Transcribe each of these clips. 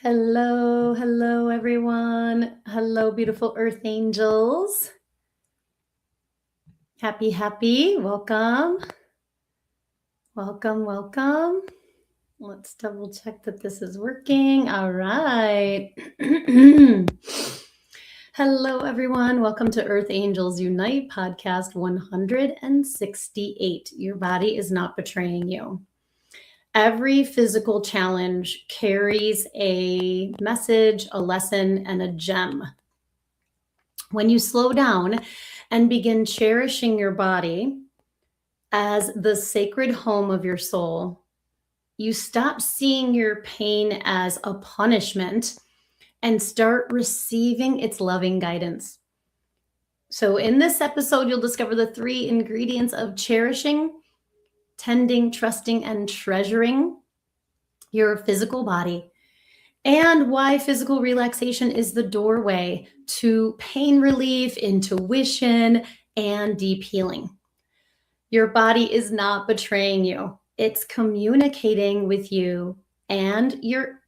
Hello, everyone. Hello, beautiful earth angels. Happy. Welcome. Let's double check that this is working. All right. Hello, everyone. Welcome to Earth Angels Unite podcast 168. Your body is not betraying you. Every physical challenge carries a message, a lesson, and a gem. When you slow down and begin cherishing your body as the sacred home of your soul, you stop seeing your pain as a punishment and start receiving its loving guidance. So, in this episode, you'll discover the 3 ingredients of cherishing, tending, trusting, and treasuring your physical body, and why physical relaxation is the doorway to pain relief, intuition, and deep healing. Your body is not betraying you. It's communicating with you, and your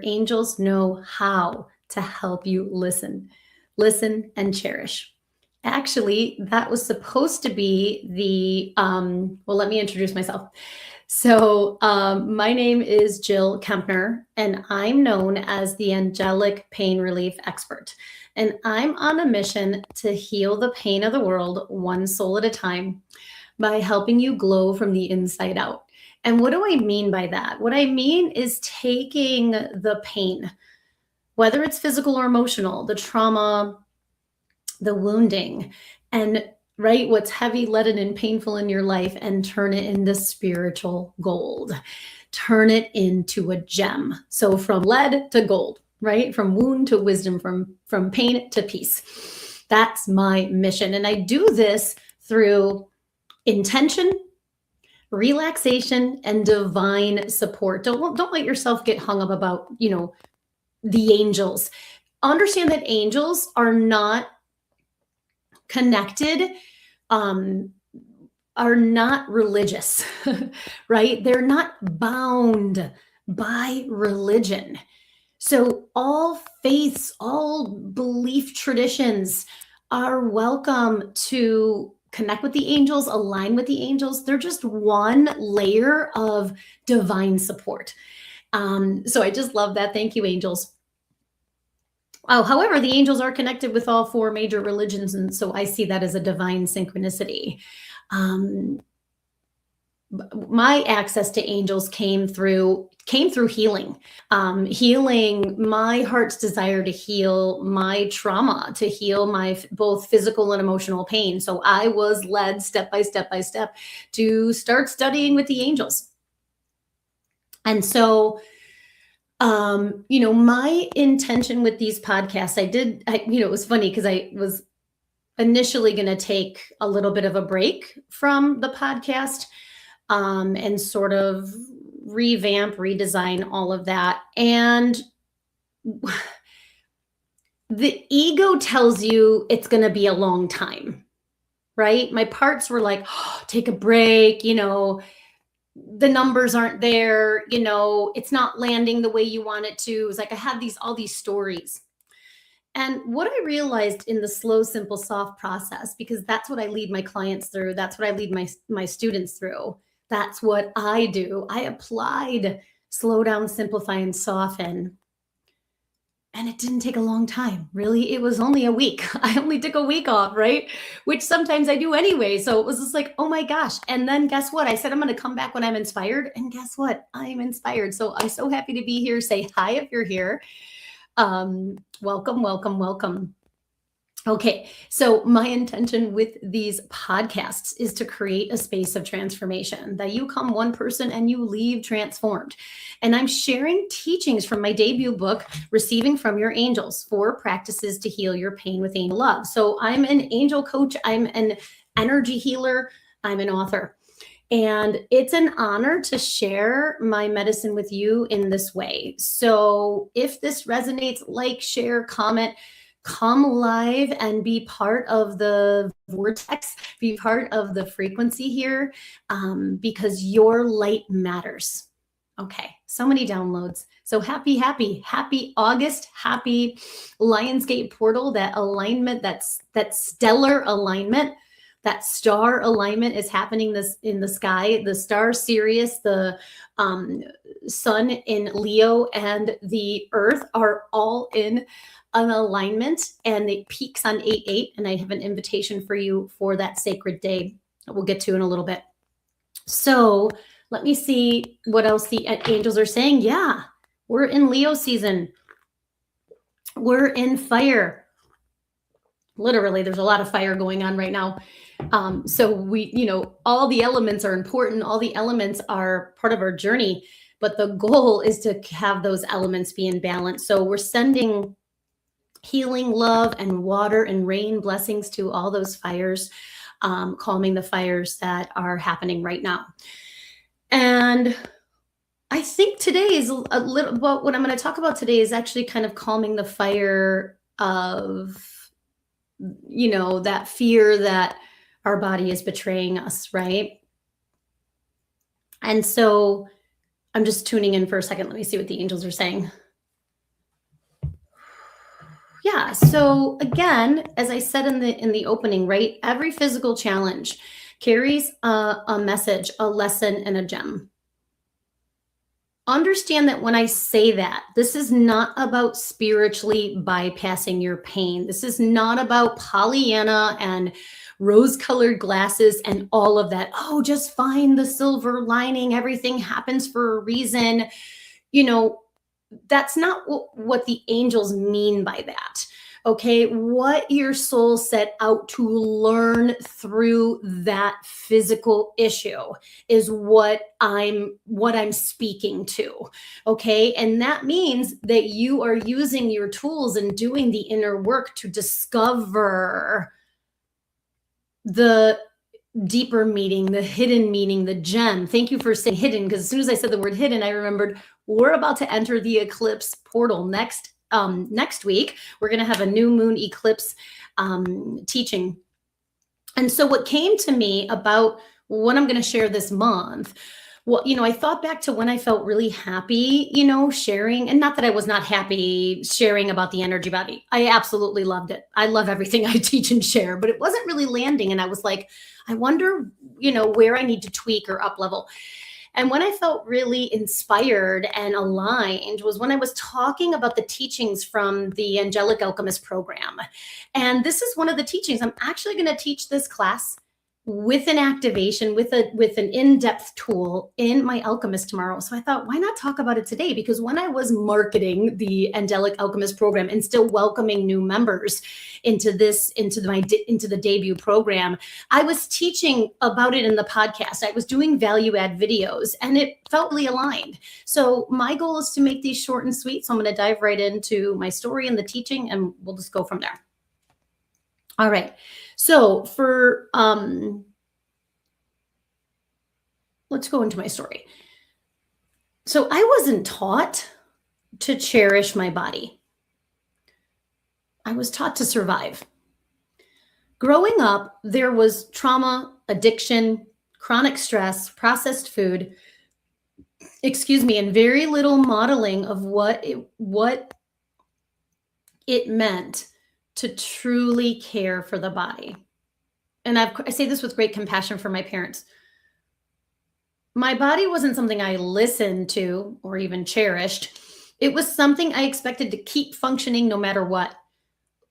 angels know how to help you listen and cherish. Actually, that was supposed to be let me introduce myself. So my name is Jill Kempner, and I'm known as the angelic pain relief expert. And I'm on a mission to heal the pain of the world one soul at a time by helping you glow from the inside out. And what do I mean by that? What I mean is taking the pain, whether it's physical or emotional, the trauma, the wounding, and what's heavy, leaden, and painful in your life, and turn it into spiritual gold. Turn it into a gem. So from lead to gold, right? From wound to wisdom, from pain to peace. That's my mission. And I do this through intention, relaxation, and divine support. Don't let yourself get hung up about, the angels. Understand that angels are not connected, are not religious, right? They're not bound by religion. So all faiths, all belief traditions are welcome to connect with the angels, align with the angels. They're just one layer of divine support. So I just love that. Thank you, angels. However, the angels are connected with all 4 major religions, and so I see that as a divine synchronicity. My access to angels came through healing, healing my heart's desire to heal my trauma, to heal my both physical and emotional pain. So I was led step by step to start studying with the angels. And so my intention with these podcasts, it was funny because I was initially going to take a little bit of a break from the podcast, and sort of revamp, redesign all of that. And the ego tells you it's going to be a long time, right? My parts were like, take a break, the numbers aren't there, it's not landing the way you want it to. It was like I had all these stories. And what I realized in the slow, simple, soft process, because that's what I lead my clients through, that's what I lead my students through, that's what I do. I applied slow down, simplify, and soften. And it didn't take a long time, really. It was only a week. I only took a week off, right? Which sometimes I do anyway. So it was just like, oh my gosh. And then guess what? I said, I'm going to come back when I'm inspired. And guess what? I'm inspired. So I'm so happy to be here. Say hi if you're here. Welcome. Okay, so my intention with these podcasts is to create a space of transformation, that you come one person and you leave transformed. And I'm sharing teachings from my debut book, Receiving from Your Angels, 4 practices to heal your pain with angel love. So I'm an angel coach, I'm an energy healer, I'm an author. And it's an honor to share my medicine with you in this way. So if this resonates, like, share, comment, come live and be part of the vortex, be part of the frequency here, because your light matters. Okay, so many downloads. So happy August, happy Lionsgate portal. That alignment, that stellar alignment, that star alignment is happening this in the sky. The star Sirius, the um, sun in Leo, and the Earth are all in an alignment, and it peaks on 8/8. And I have an invitation for you for that sacred day that we'll get to in a little bit. So let me see what else the angels are saying. Yeah, we're in Leo season. We're in fire. Literally, there's a lot of fire going on right now. So all the elements are important. All the elements are part of our journey, but the goal is to have those elements be in balance. So we're sending healing, love, and water and rain blessings to all those fires, calming the fires that are happening right now. And I think today is a little, well, what I'm going to talk about today is actually kind of calming the fire of, that fear that our body is betraying us, right? And so I'm just tuning in for a second. Let me see what the angels are saying. Yeah, so again, as I said in the opening, right? Every physical challenge carries a message, a lesson, and a gem. Understand that when I say that, this is not about spiritually bypassing your pain. This is not about Pollyanna and rose-colored glasses and all of that. Oh, just find the silver lining. Everything happens for a reason. That's not what the angels mean by that. Okay, what your soul set out to learn through that physical issue is what I'm speaking to. Okay, and that means that you are using your tools and doing the inner work to discover the deeper meaning, the hidden meaning, the gem. Thank you for saying hidden, because as soon as I said the word hidden, I remembered we're about to enter the eclipse portal next week. We're going to have a new moon eclipse teaching. And so what came to me about what I'm going to share this month, well, I thought back to when I felt really happy, sharing, and not that I was not happy sharing about the energy body. I absolutely loved it. I love everything I teach and share, but it wasn't really landing. And I was like, I wonder, where I need to tweak or up level. And when I felt really inspired and aligned was when I was talking about the teachings from the Angelic Alchemist program. And this is one of the teachings. I'm actually going to teach this class with an activation, with an in-depth tool in my Alchemist tomorrow. So I thought, why not talk about it today? Because when I was marketing the Angelic Alchemist program and still welcoming new members into the debut program, I was teaching about it in the podcast. I was doing value add videos, and it felt really aligned. So my goal is to make these short and sweet. So I'm going to dive right into my story and the teaching, and we'll just go from there. All right. So for let's go into my story. So I wasn't taught to cherish my body. I was taught to survive. Growing up, there was trauma, addiction, chronic stress, processed food, and very little modeling of what it meant to truly care for the body. And I say this with great compassion for my parents. My body wasn't something I listened to or even cherished. It was something I expected to keep functioning no matter what.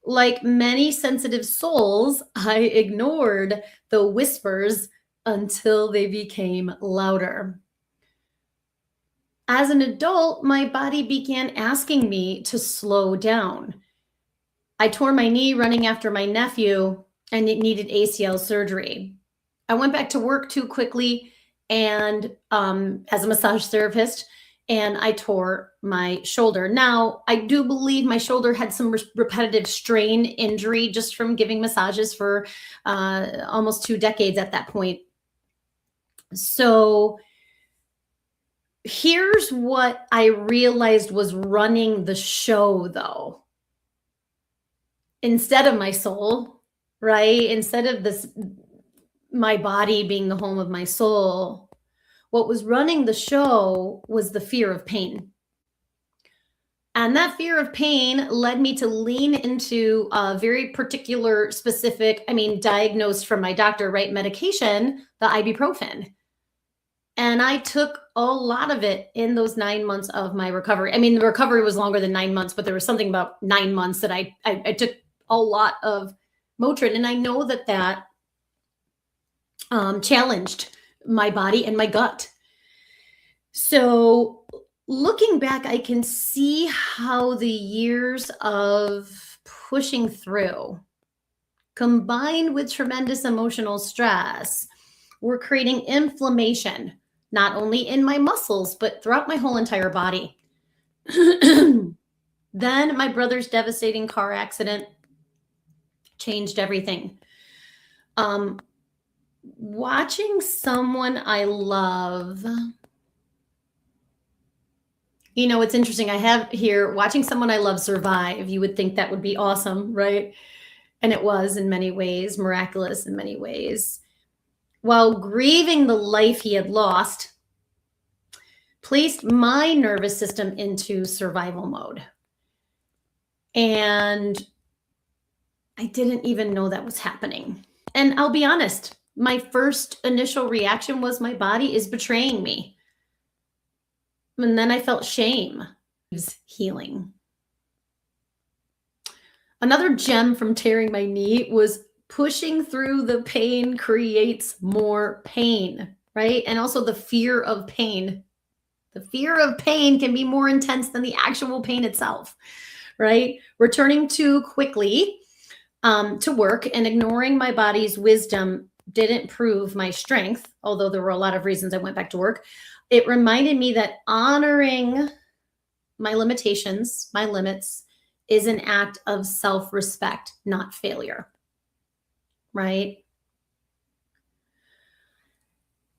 Like many sensitive souls, I ignored the whispers until they became louder. As an adult, my body began asking me to slow down. I tore my knee running after my nephew, and it needed ACL surgery. I went back to work too quickly and as a massage therapist, and I tore my shoulder. Now, I do believe my shoulder had some repetitive strain injury just from giving massages for almost 2 decades at that point. So here's what I realized was running the show, though. Instead of my soul, right? Instead of my body being the home of my soul, What was running the show was the fear of pain. And that fear of pain led me to lean into a very particular, specific, I mean, diagnosed from my doctor, right? Medication, the ibuprofen. And I took a lot of it in those 9 months of my recovery. I mean, the recovery was longer than 9 months, but there was something about 9 months that I took a lot of Motrin. And I know that challenged my body and my gut. So looking back, I can see how the years of pushing through, combined with tremendous emotional stress, were creating inflammation, not only in my muscles, but throughout my whole entire body. Then my brother's devastating car accident changed everything. Watching someone I love, it's interesting. I have here watching someone I love survive. You would think that would be awesome, right? And it was in many ways, miraculous in many ways. While grieving the life he had lost, placed my nervous system into survival mode. And I didn't even know that was happening. And I'll be honest, my first initial reaction was my body is betraying me. And then I felt shame. It was healing. Another gem from tearing my knee was pushing through the pain creates more pain, right? And also the fear of pain. The fear of pain can be more intense than the actual pain itself, right? Returning too quickly to work and ignoring my body's wisdom didn't prove my strength, although there were a lot of reasons I went back to work. It reminded me that honoring my limitations, my limits, is an act of self-respect, not failure, right?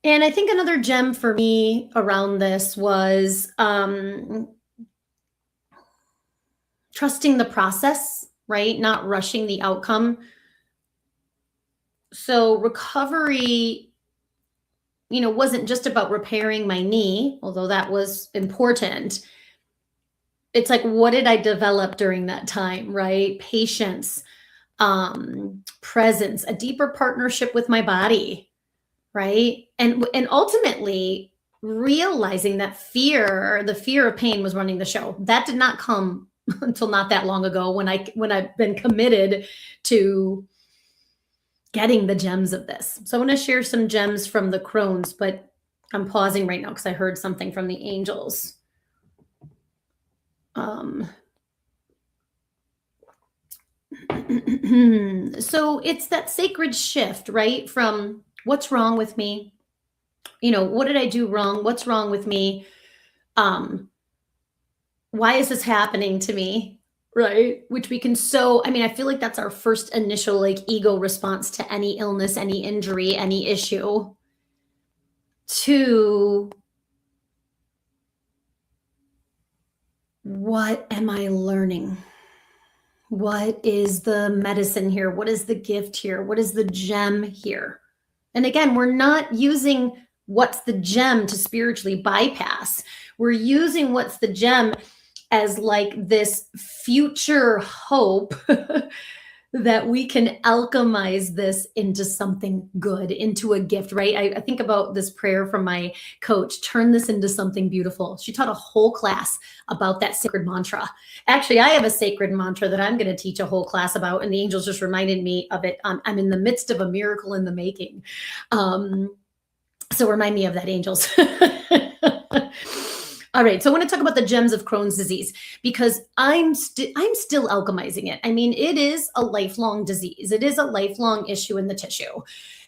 And I think another gem for me around this was trusting the process, right? Not rushing the outcome. So recovery, wasn't just about repairing my knee, although that was important. It's like, what did I develop during that time, right? Patience, presence, a deeper partnership with my body, right? And ultimately realizing that the fear of pain was running the show. That did not come until not that long ago when I've been committed to getting the gems of this. So I want to share some gems from the Crohn's, but I'm pausing right now because I heard something from the angels. So it's that sacred shift, right? From what's wrong with me? What did I do wrong? What's wrong with me? Why is this happening to me? Right? Which we can I feel like that's our first initial ego response to any illness, any injury, any issue. To what am I learning? What is the medicine here? What is the gift here? What is the gem here? And again, we're not using what's the gem to spiritually bypass. We're using what's the gem as this future hope that we can alchemize this into something good, into a gift, right? I think about this prayer from my coach, turn this into something beautiful. She taught a whole class about that sacred mantra. Actually, I have a sacred mantra that I'm going to teach a whole class about, and the angels just reminded me of it. I'm in the midst of a miracle in the making. So remind me of that, angels. All right, so I want to talk about the gems of Crohn's disease because I'm still alchemizing it. I mean, it is a lifelong disease. It is a lifelong issue in the tissue.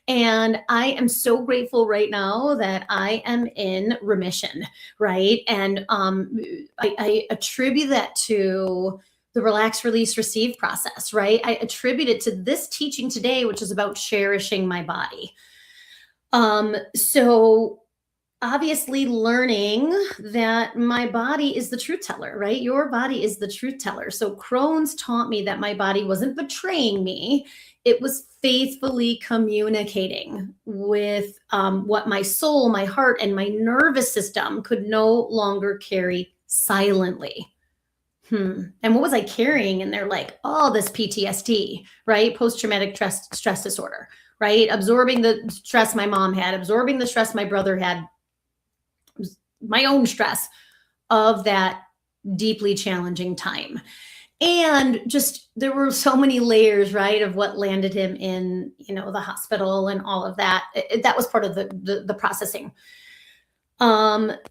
And I am so grateful right now that I am in remission, right? And I attribute that to the relax, release, receive process, right? I attribute it to this teaching today, which is about cherishing my body. So obviously learning that my body is the truth teller, right? Your body is the truth teller. So Crohn's taught me that my body wasn't betraying me. It was faithfully communicating with what my soul, my heart, and my nervous system could no longer carry silently. And what was I carrying? And they're like, oh, this PTSD, right? Post traumatic stress disorder, right? Absorbing the stress my mom had, absorbing the stress my brother had, my own stress of that deeply challenging time. And just there were so many layers, right, of what landed him in, the hospital and all of that. That was part of the processing.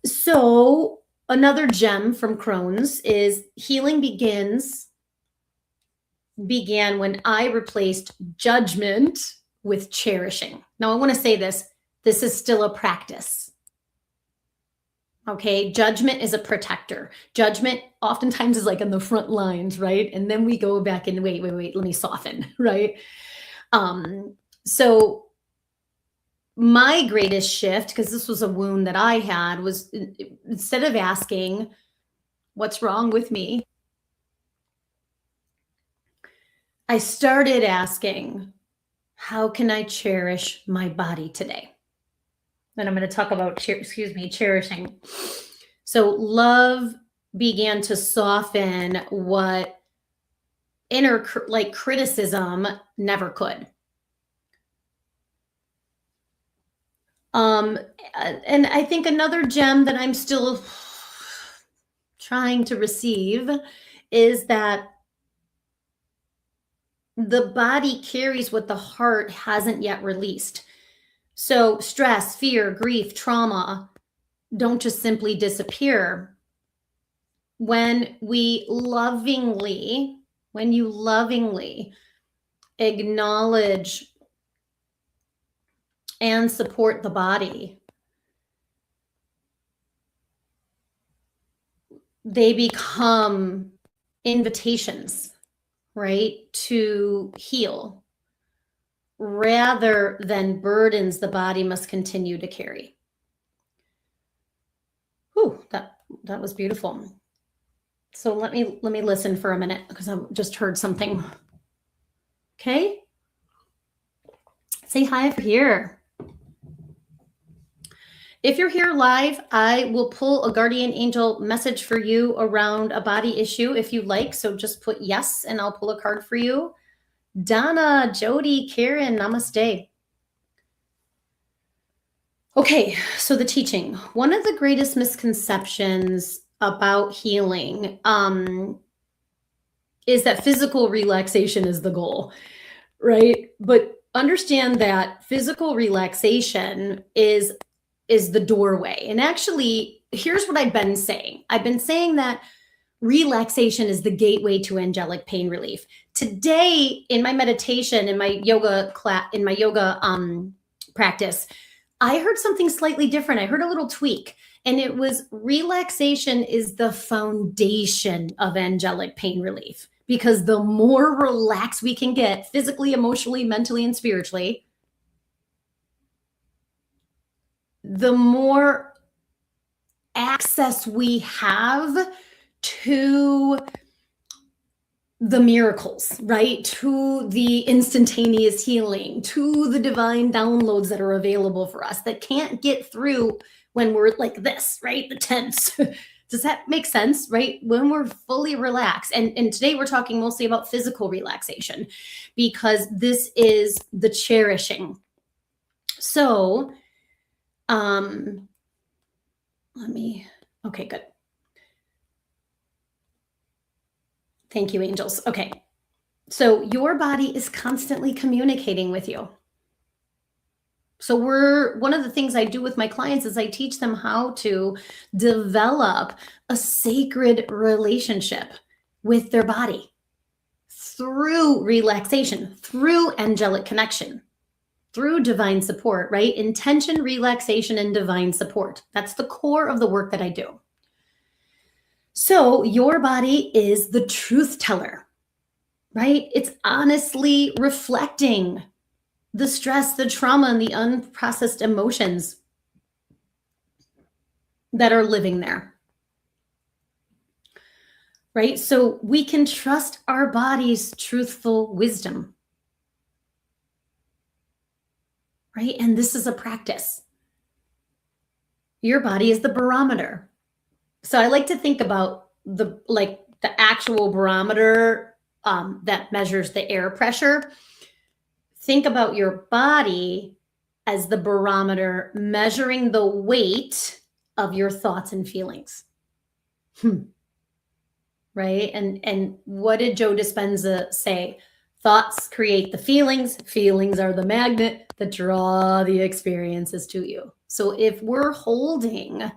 So another gem from Crohn's is healing began when I replaced judgment with cherishing. Now I want to say this is still a practice. Okay, judgment is a protector. Judgment oftentimes is like in the front lines, right? And then we go back and wait, let me soften, right? So my greatest shift, because this was a wound that I had, was instead of asking, what's wrong with me? I started asking, how can I cherish my body today? And I'm going to talk about, cherishing. So love began to soften what inner criticism never could. And I think another gem that I'm still trying to receive is that the body carries what the heart hasn't yet released. So stress, fear, grief, trauma don't just simply disappear. When you lovingly acknowledge and support the body, they become invitations, right, to heal rather than burdens the body must continue to carry. Whew, that was beautiful. So let me listen for a minute because I just heard something. Okay. Say hi if you're here. If you're here live, I will pull a guardian angel message for you around a body issue if you like. So just put yes and I'll pull a card for you. Donna, Jody, Karen, namaste. Okay, so the teaching. One of the greatest misconceptions about healing is that physical relaxation is the goal, right? But understand that physical relaxation is the doorway. And actually, here's what I've been saying. I've been saying that relaxation is the gateway to angelic pain relief. Today, in my meditation, in my yoga class, in my yoga practice, I heard something slightly different. I heard a little tweak, and it was relaxation is the foundation of angelic pain relief, because the more relaxed we can get physically, emotionally, mentally, and spiritually, the more access we have to the miracles, right? To the instantaneous healing, to the divine downloads that are available for us that can't get through when we're like this, right? The tense. Does that make sense, right? When we're fully relaxed. And today we're talking mostly about physical relaxation because this is the cherishing. So, okay, good. Thank you, angels. Okay. So your body is constantly communicating with you. So one of the things I do with my clients is I teach them how to develop a sacred relationship with their body through relaxation, through angelic connection, through divine support, right? Intention, relaxation, and divine support. That's the core of the work that I do. So your body is the truth teller, right? It's honestly reflecting the stress, the trauma, and the unprocessed emotions that are living there, right? So we can trust our body's truthful wisdom. right? And this is a practice. Your body is the barometer. So I like to think about the actual barometer that measures the air pressure. Think about your body as the barometer measuring the weight of your thoughts and feelings. Right? And what did Joe Dispenza say? Thoughts create the feelings. Feelings are the magnet that draw the experiences to you. So if we're holding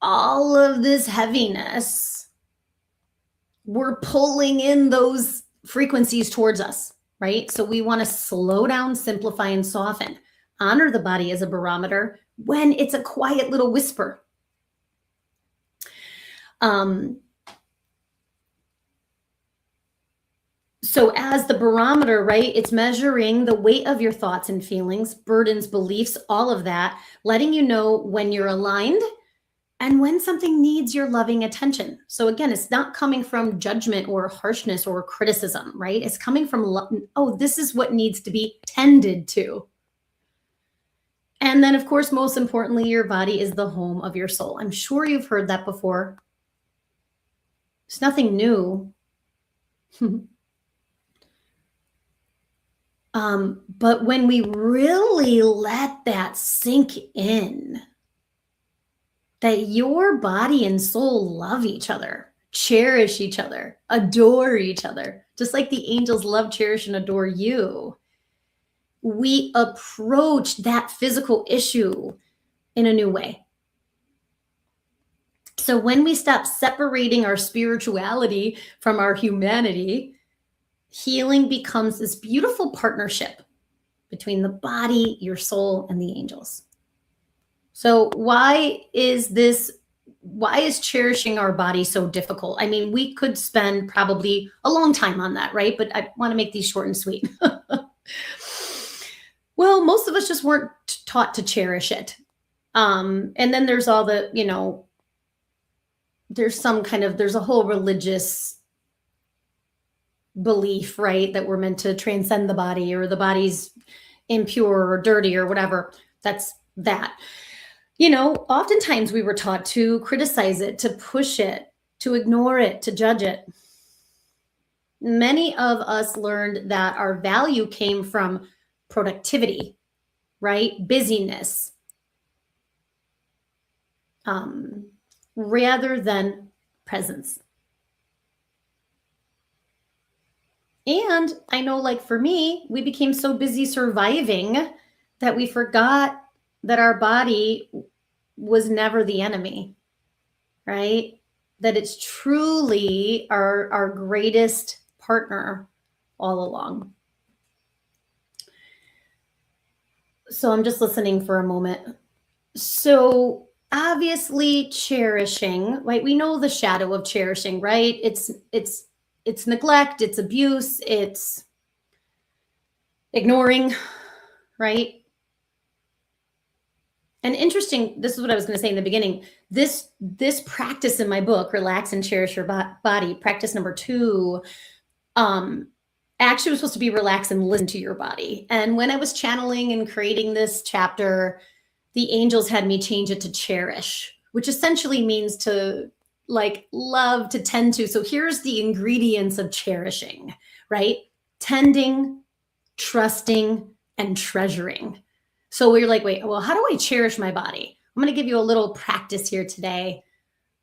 all of this heaviness, we're pulling in those frequencies towards us, right? So we want to slow down, simplify, and soften. Honor the body as a barometer when it's a quiet little whisper. So as the barometer, right, it's measuring the weight of your thoughts and feelings, burdens, beliefs, all of that, letting you know when you're aligned and when something needs your loving attention. So again, it's not coming from judgment or harshness or criticism, right? It's coming from, oh, this is what needs to be tended to. And then, of course, most importantly, your body is the home of your soul. I'm sure you've heard that before. It's nothing new. But when we really let that sink in, that your body and soul love each other, cherish each other, adore each other, just like the angels love, cherish, and adore you, we approach that physical issue in a new way. So when we stop separating our spirituality from our humanity, healing becomes this beautiful partnership between the body, your soul, and the angels. So why is cherishing our body so difficult? I mean, we could spend probably a long time on that, right? But I want to make these short and sweet. Well, most of us just weren't taught to cherish it. And then there's all the, there's a whole religious belief, right? That we're meant to transcend the body, or the body's impure or dirty or whatever. That's that. Oftentimes we were taught to criticize it, to push it, to ignore it, to judge it. Many of us learned that our value came from productivity, right? Busyness, rather than presence. And I know, like for me, we became so busy surviving that we forgot that our body was never the enemy, right? That it's truly our greatest partner all along. So I'm just listening for a moment. So obviously cherishing, right? We know the shadow of cherishing, right? It's neglect, it's abuse, it's ignoring, right? And interesting, this is what I was going to say in the beginning. This practice in my book, Relax and Cherish Your Body, practice number 2, actually was supposed to be relax and listen to your body. And when I was channeling and creating this chapter, the angels had me change it to cherish, which essentially means to love, to tend to. So here's the ingredients of cherishing, right? Tending, trusting, and treasuring. So we're like, wait, well, how do I cherish my body? I'm going to give you a little practice here today,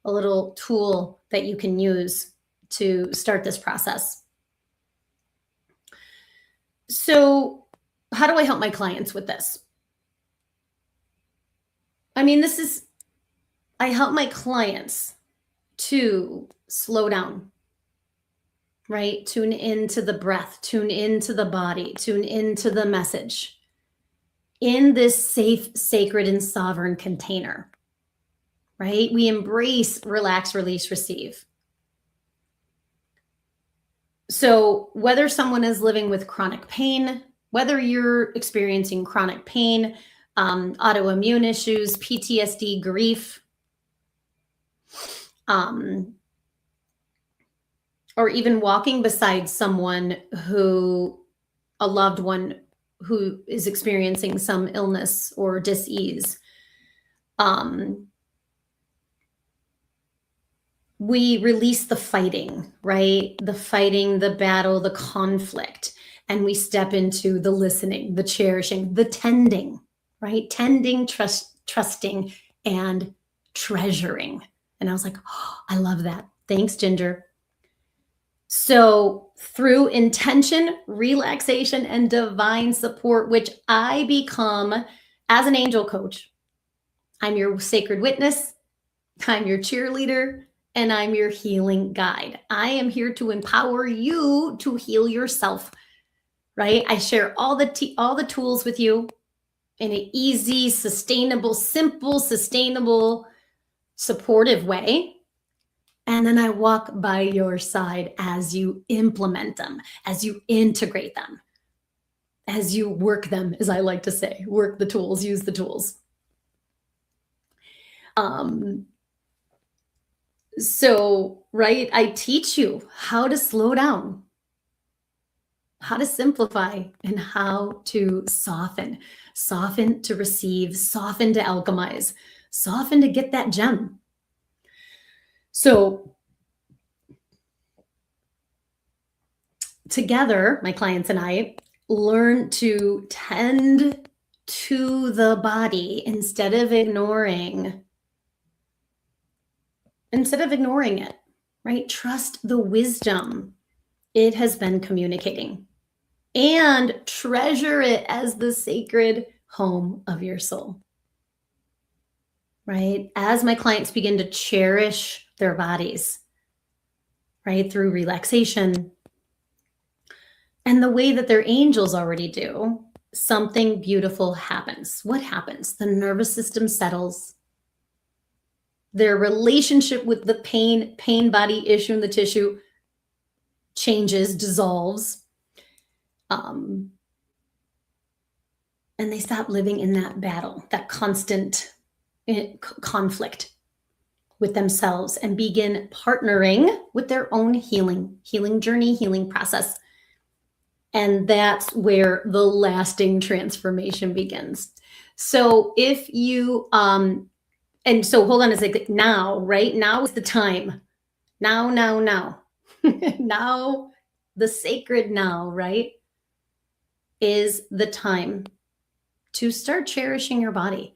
a little tool that you can use to start this process. So how do I help my clients with this? I mean, I help my clients to slow down, right? Tune into the breath, tune into the body, tune into the message in this safe, sacred, and sovereign container, right? We embrace, relax, release, receive. So whether someone is living with chronic pain, whether you're experiencing chronic pain, autoimmune issues, PTSD, grief, or even walking beside someone a loved one who is experiencing some illness or dis-ease. We release the fighting, right? The fighting, the battle, the conflict, and we step into the listening, the cherishing, the tending, right? Tending, trusting, and treasuring. And I was like, oh, I love that. Thanks, Ginger. So through intention, relaxation, and divine support, which I become as an angel coach, I'm your sacred witness, I'm your cheerleader, and I'm your healing guide. I am here to empower you to heal yourself, right? I share all the tools with you in an easy, sustainable, simple, sustainable, supportive way. And then I walk by your side as you implement them, as you integrate them, as you work them, as I like to say, work the tools, use the tools. So, right, I teach you how to slow down, how to simplify, and how to soften. Soften to receive, soften to alchemize, soften to get that gem. So, together, my clients and I learn to tend to the body instead of ignoring it, right? Trust the wisdom it has been communicating and treasure it as the sacred home of your soul, right? As my clients begin to cherish their bodies, right, through relaxation and the way that their angels already do, something beautiful happens. What happens? The nervous system settles. Their relationship with the pain body issue in the tissue changes, dissolves. And they stop living in that battle, that constant conflict with themselves, and begin partnering with their own healing journey, healing process. And that's where the lasting transformation begins. So if you, and so hold on a second, now, right? Now is the time. Now. Now, the sacred now, right, is the time to start cherishing your body,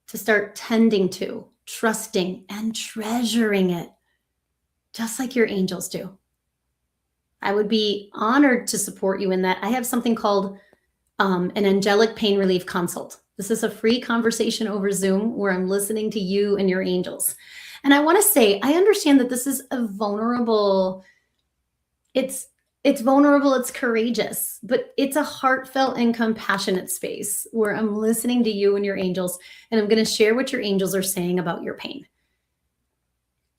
to start tending to, trusting, and treasuring it, just like your angels do. I would be honored to support you in that. I have something called an angelic pain relief consult. This is a free conversation over Zoom where I'm listening to you and your angels. And I want to say, I understand that this is a vulnerable, it's vulnerable, it's courageous, but it's a heartfelt and compassionate space where I'm listening to you and your angels, and I'm going to share what your angels are saying about your pain.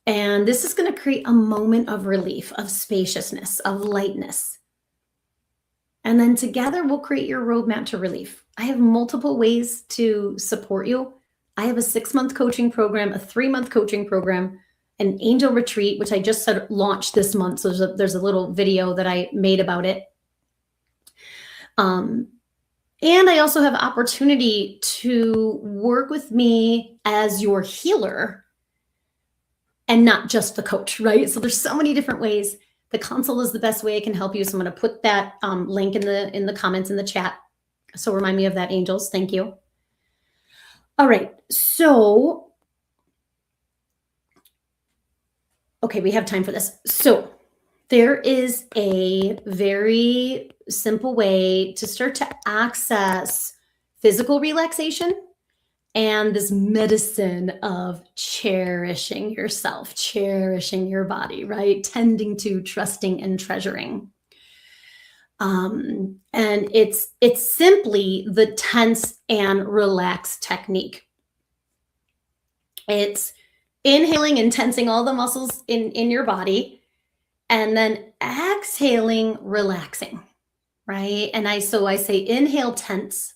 And this is going to create a moment of relief, of spaciousness, of lightness. And then together we'll create your roadmap to relief. I have multiple ways to support you. I have a 6-month coaching program, a 3-month coaching program, an angel retreat, which I just launched this month. So there's a little video that I made about it. And I also have opportunity to work with me as your healer and not just the coach, right? So there's so many different ways. The consult is the best way I can help you. So I'm going to put that link in the comments in the chat. So remind me of that, angels. Thank you. All right. So, okay, we have time for this. So there is a very simple way to start to access physical relaxation and this medicine of cherishing yourself, cherishing your body, right? Tending to, trusting, and treasuring. And it's simply the tense and relax technique. It's inhaling and tensing all the muscles in your body, and then exhaling, relaxing, right? And I say inhale, tense,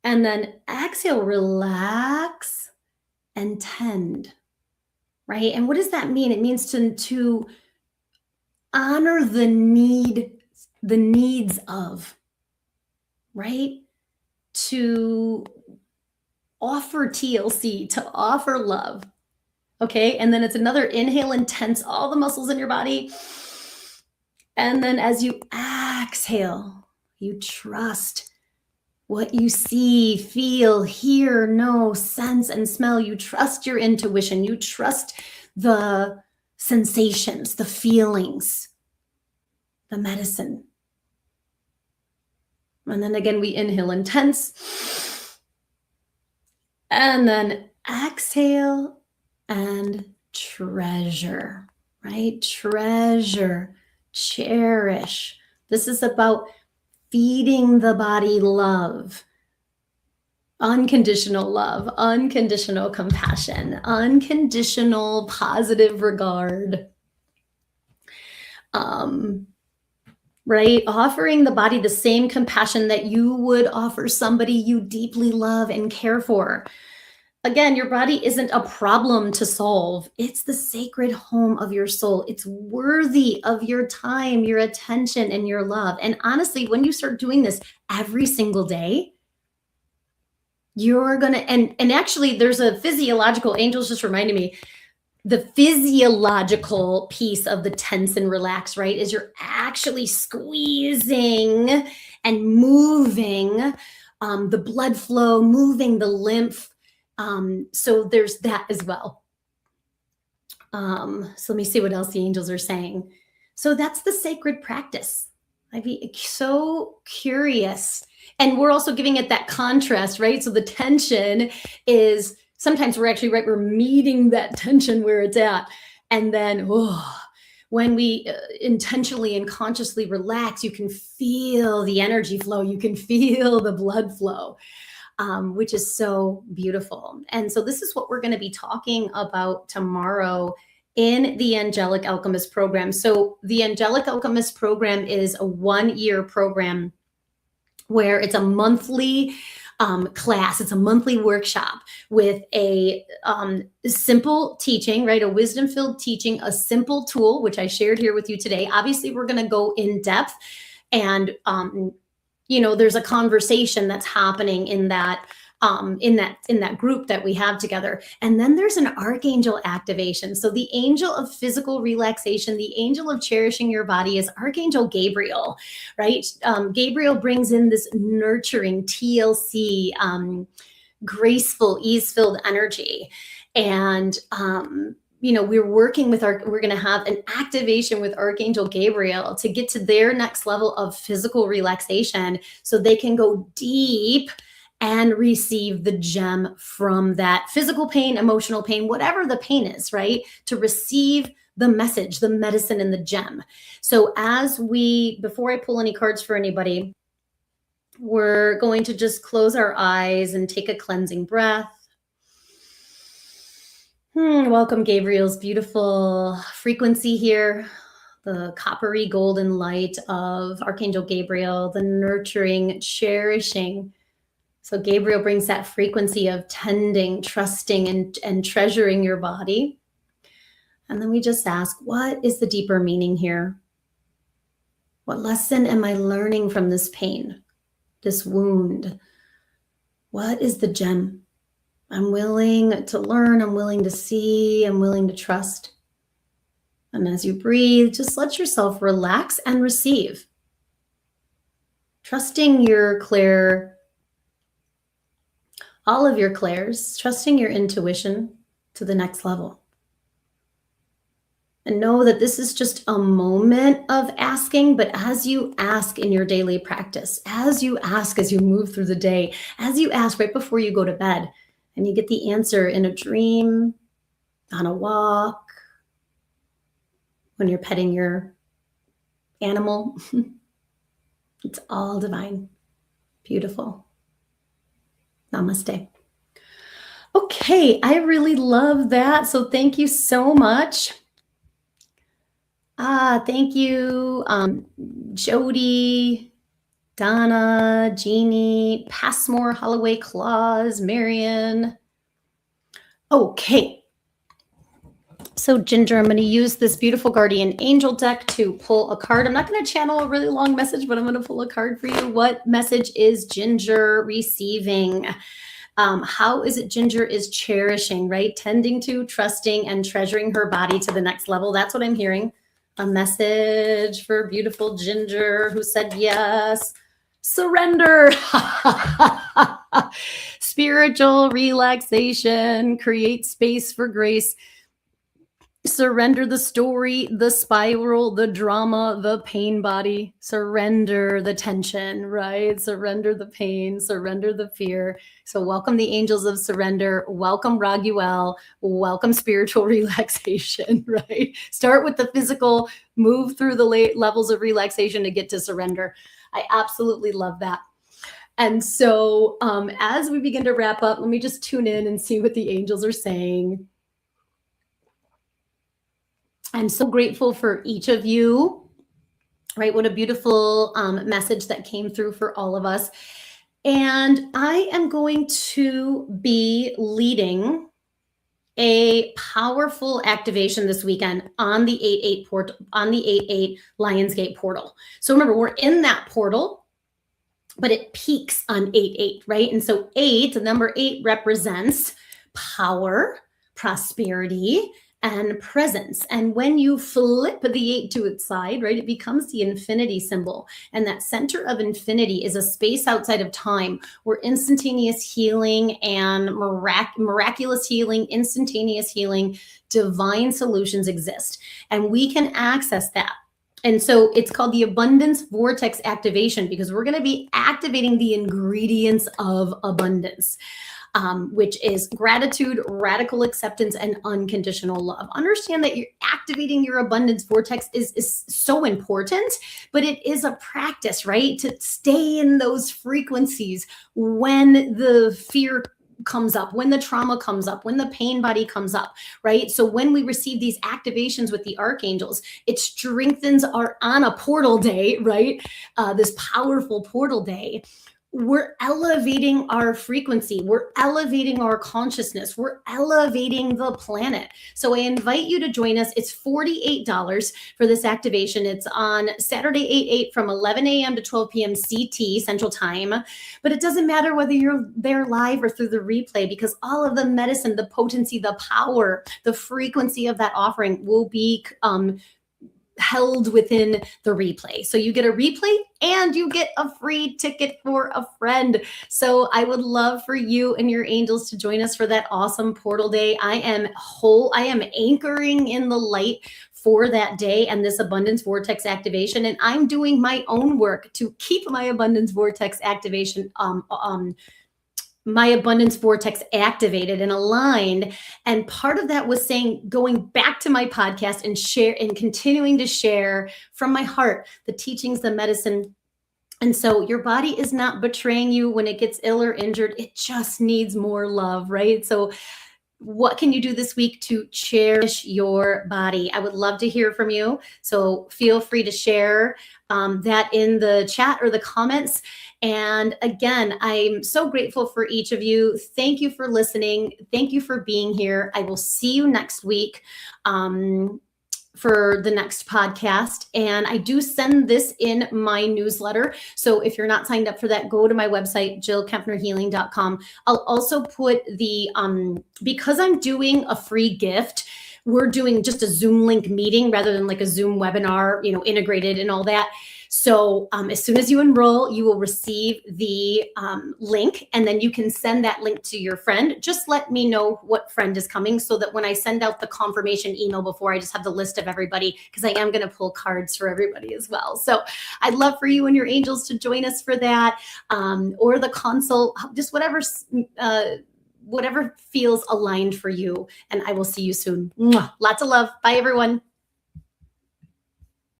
and then exhale, relax, and tend, right? And what does that mean? It means to honor the need the needs of, right? To offer TLC, to offer love. Okay. And then it's another inhale and tense all the muscles in your body. And then as you exhale, you trust what you see, feel, hear, know, sense, and smell. You trust your intuition. You trust the sensations, the feelings, the medicine. And then again, we inhale and tense. And then exhale and treasure, right? Treasure, cherish. This is about feeding the body love, unconditional compassion, unconditional positive regard. Right? Offering the body the same compassion that you would offer somebody you deeply love and care for. Again, your body isn't a problem to solve. It's the sacred home of your soul. It's worthy of your time, your attention, and your love. And honestly, when you start doing this every single day, you're gonna, and actually there's a physiological, Angel's just reminded me, the physiological piece of the tense and relax, right, is you're actually squeezing and moving the blood flow, moving the lymph. So there's that as well. So let me see what else the angels are saying. So that's the sacred practice. I'd be so curious. And we're also giving it that contrast, right? So the tension is sometimes we're actually right, we're meeting that tension where it's at. And then when we intentionally and consciously relax, you can feel the energy flow, you can feel the blood flow, which is so beautiful. And so this is what we're going to be talking about tomorrow in the Angelic Alchemist program. So the Angelic Alchemist program is a 1-year program where it's a monthly class. It's a monthly workshop with a simple teaching, right? A wisdom-filled teaching, a simple tool, which I shared here with you today. Obviously, we're going to go in depth, and there's a conversation that's happening in that group that we have together. And then there's an archangel activation. So the angel of physical relaxation, the angel of cherishing your body is Archangel Gabriel, right? Gabriel brings in this nurturing TLC, graceful, ease-filled energy. And we're working with we're going to have an activation with Archangel Gabriel to get to their next level of physical relaxation so they can go deep and receive the gem from that physical pain, emotional pain, whatever the pain is, right? To receive the message, the medicine, and the gem. So before I pull any cards for anybody, we're going to just close our eyes and take a cleansing breath. Welcome Gabriel's beautiful frequency here, the coppery golden light of Archangel Gabriel, the nurturing, cherishing. So Gabriel brings that frequency of tending, trusting, and treasuring your body. And then we just ask, what is the deeper meaning here? What lesson am I learning from this pain, this wound? What is the gem? I'm willing to learn, I'm willing to see, I'm willing to trust. And as you breathe, just let yourself relax and receive. Trusting your all of your clairs, trusting your intuition to the next level. And know that this is just a moment of asking, but as you ask in your daily practice, as you ask as you move through the day, as you ask right before you go to bed, and you get the answer in a dream, on a walk, when you're petting your animal, it's all divine. Beautiful. Namaste. Okay, I really love that. So thank you so much. Thank you, Jody, Donna, Jeannie, Passmore, Holloway, Claus, Marion. Okay. So Ginger, I'm going to use this beautiful guardian angel deck to pull a card. I'm not going to channel a really long message, but I'm going to pull a card for you. What message is Ginger receiving? How is it Ginger is cherishing, right? Tending to, trusting, and treasuring her body to the next level. That's what I'm hearing. A message for beautiful Ginger who said yes. Surrender. Spiritual relaxation. Create space for grace. Surrender the story, the spiral, the drama, the pain body. Surrender the tension, right? Surrender the pain, surrender the fear. So welcome the angels of surrender. Welcome Raguel. Welcome spiritual relaxation, right? Start with the physical, move through the levels of relaxation to get to surrender. I absolutely love that. And so as we begin to wrap up, let me just tune in and see what the angels are saying. I'm so grateful for each of you, right? What a beautiful message that came through for all of us. And I am going to be leading a powerful activation this weekend on the 8-8 portal, on the 8-8 Lionsgate portal. So remember, we're in that portal, but it peaks on 8-8, right? And so 8, the number 8 represents power, prosperity, and presence. And when you flip the 8 to its side, right, it becomes the infinity symbol. And that center of infinity is a space outside of time where instantaneous healing and miraculous healing, instantaneous healing, divine solutions exist. And we can access that. And so it's called the abundance vortex activation because we're going to be activating the ingredients of abundance. Which is gratitude, radical acceptance, and unconditional love. Understand that you're activating your abundance vortex is so important, but it is a practice, right? To stay in those frequencies when the fear comes up, when the trauma comes up, when the pain body comes up, right? So when we receive these activations with the archangels, it strengthens our, on a portal day, right? This powerful portal day. We're elevating our frequency. We're elevating our consciousness. We're elevating the planet. So I invite you to join us. It's $48 for this activation. It's on Saturday, 8/8 from 11 a.m. to 12 p.m. CT Central Time. But it doesn't matter whether you're there live or through the replay because all of the medicine, the potency, the power, the frequency of that offering will be held within the replay. So you get a replay and you get a free ticket for a friend. So I would love for you and your angels to join us for that awesome portal day. I am anchoring in the light for that day and this abundance vortex activation. And I'm doing my own work to keep my abundance vortex activation my abundance vortex activated and aligned. And part of that was going back to my podcast and continuing to share from my heart the teachings, the medicine. And so your body is not betraying you when it gets ill or injured. It just needs more love, right? So what can you do this week to cherish your body? I would love to hear from you. So feel free to share that in the chat or the comments. And again, I'm so grateful for each of you. Thank you for listening. Thank you for being here. I will see you next week for the next podcast. And I do send this in my newsletter. So if you're not signed up for that, go to my website, jillkempnerhealing.com. I'll also put the, because I'm doing a free gift, we're doing just a Zoom link meeting rather than like a Zoom webinar, integrated and all that. So as soon as you enroll, you will receive the link, and then you can send that link to your friend. Just let me know what friend is coming so that when I send out the confirmation email before, I just have the list of everybody, because I am going to pull cards for everybody as well. So I'd love for you and your angels to join us for that, or the consult, just whatever feels aligned for you. And I will see you soon. Mwah. Lots of love. Bye, everyone.